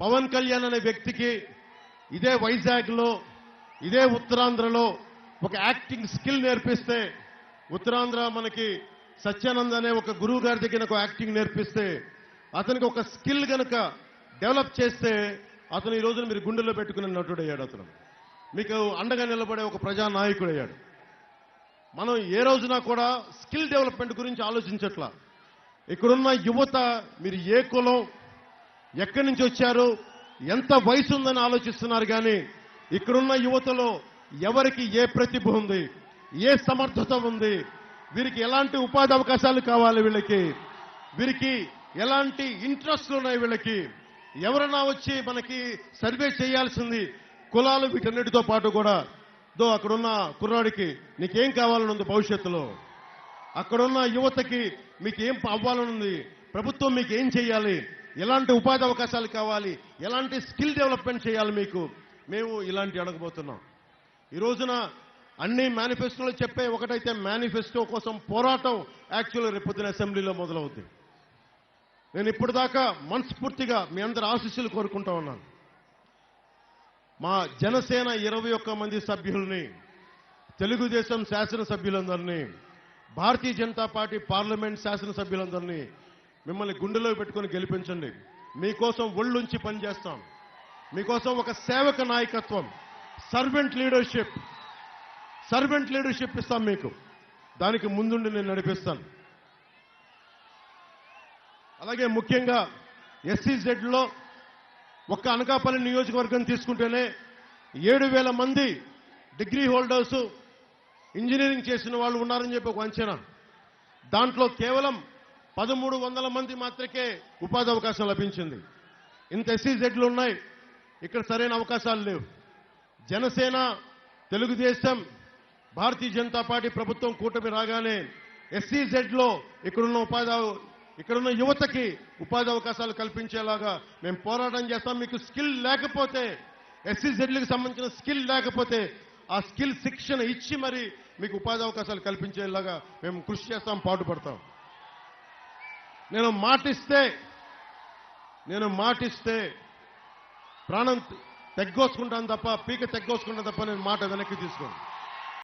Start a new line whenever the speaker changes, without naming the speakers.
పవన్ కళ్యాణ్ అనే వ్యక్తికి ఇదే వైజాగ్లో ఇదే ఉత్తరాంధ్రలో ఒక యాక్టింగ్ స్కిల్ నేర్పిస్తే, ఉత్తరాంధ్ర మనకి సత్యానంద్ అనే ఒక గురువు గారి దగ్గర ఒక యాక్టింగ్ నేర్పిస్తే, అతనికి ఒక స్కిల్ గనక డెవలప్ చేస్తే అతను ఈ రోజున మీరు గుండెల్లో పెట్టుకునే నటుడయ్యాడు. అతను మీకు అండగా నిలబడే ఒక ప్రజానాయకుడయ్యాడు. మనం ఏ రోజున కూడా స్కిల్ డెవలప్మెంట్ గురించి ఆలోచించట్లా. ఇక్కడున్న యువత మీరు ఏ కులం, ఎక్కడి నుంచి వచ్చారు, ఎంత వయసు ఉందని ఆలోచిస్తున్నారు. కానీ ఇక్కడున్న యువతలో ఎవరికి ఏ ప్రతిభ ఉంది, ఏ సమర్థత ఉంది, వీరికి ఎలాంటి ఉపాధి అవకాశాలు కావాలి, వీరికి ఎలాంటి ఇంట్రెస్ట్లు ఉన్నాయి, వీళ్ళకి ఎవరన్నా వచ్చి మనకి సర్వే చేయాల్సింది. కులాలు వీటన్నిటితో పాటు కూడా అక్కడున్న కుర్రాడికి నీకేం కావాలని ఉంది భవిష్యత్తులో, అక్కడున్న యువతకి మీకేం అవ్వాలనుంది, ప్రభుత్వం మీకు ఏం చేయాలి, ఎలాంటి ఉపాధి అవకాశాలు కావాలి, ఎలాంటి స్కిల్ డెవలప్మెంట్ చేయాలి మీకు, మేము ఇలాంటి అడగబోతున్నాం. ఈ రోజున అన్ని మేనిఫెస్టోలు చెప్పే ఒకటైతే మేనిఫెస్టో కోసం పోరాటం యాక్చువల్గా రేపొద్దున అసెంబ్లీలో మొదలవుతుంది. నేను ఇప్పటిదాకా మనస్ఫూర్తిగా మీ అందరి ఆశీస్సులు కోరుకుంటా ఉన్నాను. మా జనసేన 21 మంది సభ్యుల్ని, తెలుగుదేశం శాసనసభ్యులందరినీ, భారతీయ జనతా పార్టీ పార్లమెంట్ శాసనసభ్యులందరినీ మిమ్మల్ని గుండెలో పెట్టుకుని గెలిపించండి. మీకోసం ఒళ్ళుంచి పనిచేస్తాం. మీకోసం ఒక సేవక నాయకత్వం, సర్వెంట్ లీడర్షిప్ ఇస్తాం మీకు. దానికి ముందుండి నేను నడిపిస్తాను. అలాగే ముఖ్యంగా SEZలో ఒక్క అనకాపల్లి నియోజకవర్గం తీసుకుంటేనే 7,000 మంది డిగ్రీ హోల్డర్స్, ఇంజనీరింగ్ చేసిన వాళ్ళు ఉన్నారని చెప్పి ఒక అంచనా. దాంట్లో కేవలం 1,300 మంది మాత్రమే ఉపాధి అవకాశం లభించింది. ఇంత SEZలు ఉన్నాయి, ఇక్కడ సరైన అవకాశాలు లేవు. జనసేన, తెలుగుదేశం, భారతీయ జనతా పార్టీ ప్రభుత్వం కూటమి రాగానే SEZలో ఇక్కడున్న యువతకి ఉపాధి అవకాశాలు కల్పించేలాగా మేము పోరాటం చేస్తాం. మీకు స్కిల్ లేకపోతే, SEZలకు సంబంధించిన స్కిల్ లేకపోతే ఆ స్కిల్ శిక్షణ ఇచ్చి మరి మీకు ఉపాధి అవకాశాలు కల్పించేలాగా మేము కృషి చేస్తాం, పాటుపడతాం. నేను మాటిస్తే ప్రాణం తెగ్గోసుకుంటాను తప్ప, పీక తెగ్గోసుకుంటాను తప్ప నేను మాట వెనక్కి తీసుకోను.